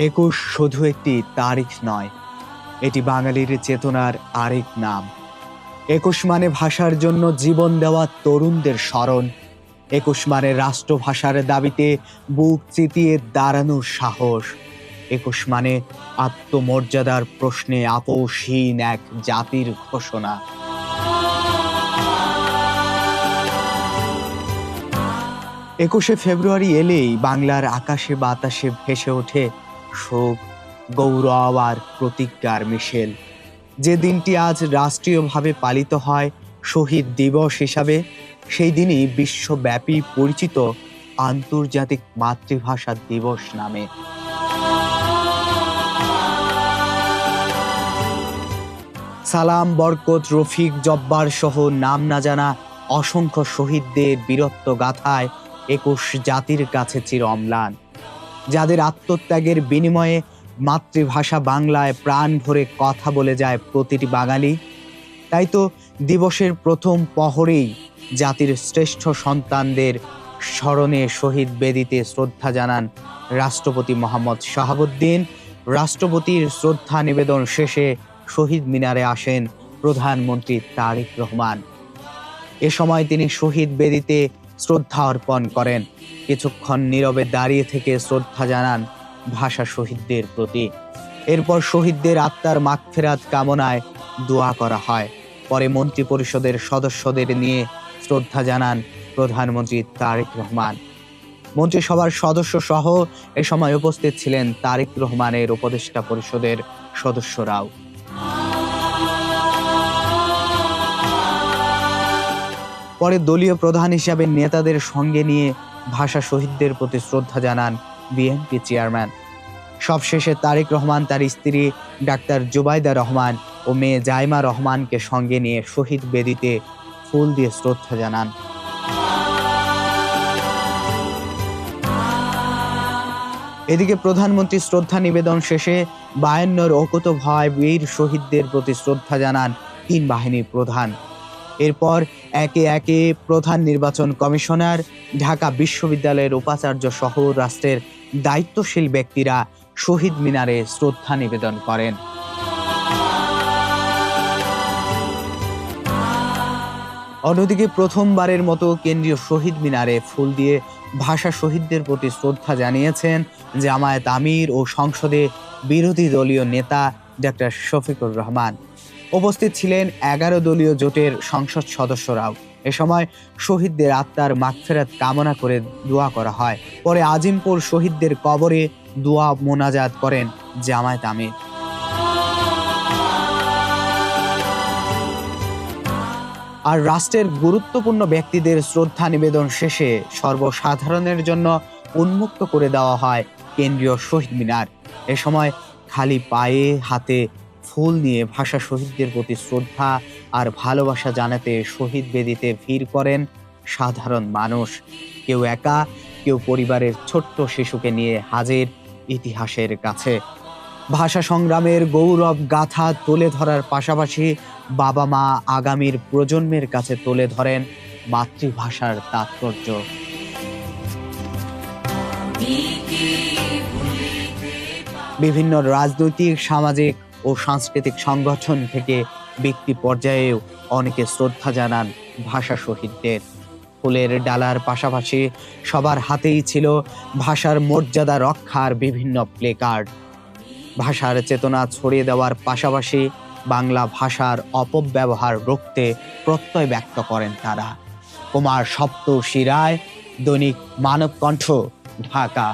একুশ শুধু একটি তারিখ নয়, এটি বাঙালির চেতনার আরেক নাম। একুশ মানে ভাষার জন্য জীবন দেওয়া তরুণদের স্মরণ। একুশ মানে রাষ্ট্রভাষার দাবিতে বুক চিতিয়ে দাঁড়ানোর সাহস। একুশ মানে আত্মমর্যাদার প্রশ্নে আপোষহীন এক জাতির ঘোষণা। ২১শে ফেব্রুয়ারি এলেই বাংলার আকাশে বাতাসে ভেসে ওঠে শোক, গৌরব আর প্রতিজ্ঞার মিশেল। যে দিনটি আজ রাষ্ট্রীয়ভাবে পালিত হয় শহীদ দিবস হিসাবে, সেই দিনই বিশ্বব্যাপী পরিচিত আন্তর্জাতিক মাতৃভাষা দিবস নামে। সালাম, বরকত, রফিক, জব্বার সহ নাম না জানা অসংখ্য শহীদদের বীরত্ব গাথায় একুশ জাতির কাছে চির অম্লান, যাদের আত্মত্যাগের বিনিময়ে মাতৃভাষা বাংলায় প্রাণ ভরে কথা বলে যায় প্রতিটি বাঙালি। তাই তো দিবসের প্রথম প্রহরেই জাতির শ্রেষ্ঠ সন্তানদের স্মরণে শহীদ বেদিতে শ্রদ্ধা জানান রাষ্ট্রপতি মোহাম্মদ শাহাবুদ্দিন। রাষ্ট্রপতির শ্রদ্ধা নিবেদন শেষে শহীদ মিনারে আসেন প্রধানমন্ত্রী তারেক রহমান। এ সময় তিনি শহীদ বেদিতে শ্রদ্ধা অর্পণ করেন। কিছুক্ষণ নীরবে দাঁড়িয়ে থেকে শ্রদ্ধা জানান ভাষা শহীদদের প্রতি। এরপর শহীদদের আত্মার মাগফিরাত কামনায় দোয়া করা হয়। পরে মন্ত্রী পরিষদের সদস্যদের নিয়ে শ্রদ্ধা জানান প্রধানমন্ত্রী তারেক রহমান। মন্ত্রিসভার সদস্য সহ এ সময় উপস্থিত ছিলেন তারেক রহমানের উপদেষ্টা পরিষদের সদস্যরাও। পরে দলীয় প্রধান হিসাবে নেতাদের সঙ্গে নিয়ে ভাষা শহীদদের প্রতি শ্রদ্ধা জানান বিএনপি চেয়ারম্যান। সবশেষে তারেক রহমান তার স্ত্রী ডাক্তার জুবাইদা রহমান ও মেয়ে জাইমা রহমানকে সঙ্গে নিয়ে শহীদ বেদিতে ফুল দিয়ে শ্রদ্ধা জানান। এদিকে প্রধানমন্ত্রী শ্রদ্ধা নিবেদন শেষে 52 অকুতোভয় বীর শহীদদের প্রতি শ্রদ্ধা জানান 3 বাহিনীর প্রধান। এরপর একে একে প্রধান নির্বাচন কমিশনার, ঢাকা বিশ্ববিদ্যালয়ের উপাচার্য সহ রাষ্ট্রের দায়িত্বশীল ব্যক্তিরা শহীদ মিনারে শ্রদ্ধা নিবেদন করেন। অন্যদিকে প্রথমবারের মতো কেন্দ্রীয় শহীদ মিনারে ফুল দিয়ে ভাষা শহীদদের প্রতি শ্রদ্ধা জানিয়েছেন জামায়াত আমির ও সংসদে বিরোধী দলীয় নেতা ডাক্তার শফিকুর রহমান। উপস্থিত ছিলেন 11 দলীয় জোটের সংসদ সদস্যরাও। এ সময় শহীদদের আত্মার মাগফিরাত কামনা করে দোয়া করা হয়। পরে আজিমপুর শহীদদের কবরে দোয়া মোনাজাত করেন জামায়াত আমির। আর রাষ্ট্রের গুরুত্বপূর্ণ ব্যক্তিদের শ্রদ্ধা নিবেদন শেষে সর্বসাধারণের জন্য উন্মুক্ত করে দেওয়া হয় কেন্দ্রীয় শহীদ মিনার। এ সময় খালি পায়ে হাতে ফুল নিয়ে ভাষা শহীদদের প্রতি শ্রদ্ধা আর ভালোবাসা জানাতে শহীদ বেদিতে ভিড় করেন সাধারণ মানুষ। কেউ একা, কেউ পরিবারের ছোট্ট শিশুকে নিয়ে হাজির ইতিহাসের কাছে। ভাষা সংগ্রামের গৌরব গাথা তুলে ধরার পাশাপাশি বাবা মা আগামীর প্রজন্মের কাছে তুলে ধরেন মাতৃভাষার তাৎপর্য। বিভিন্ন রাজনৈতিক, সামাজিক ও সাংস্কৃতিক সংগঠন থেকে ব্যক্তি পর্যায়েও অনেকে শ্রদ্ধা জানান ভাষা শহীদদের। ফুলের ডালার পাশাপাশি সবার হাতেই ছিল ভাষার মর্যাদা রক্ষার বিভিন্ন প্লেকার্ড। ভাষার চেতনা ছড়িয়ে দেওয়ার পাশাপাশি বাংলা ভাষার অপব্যবহার রুখতে প্রত্যয় ব্যক্ত করেন তারা। কুমার সপ্তর্ষি রায়, দৈনিক মানবকণ্ঠ, ঢাকা।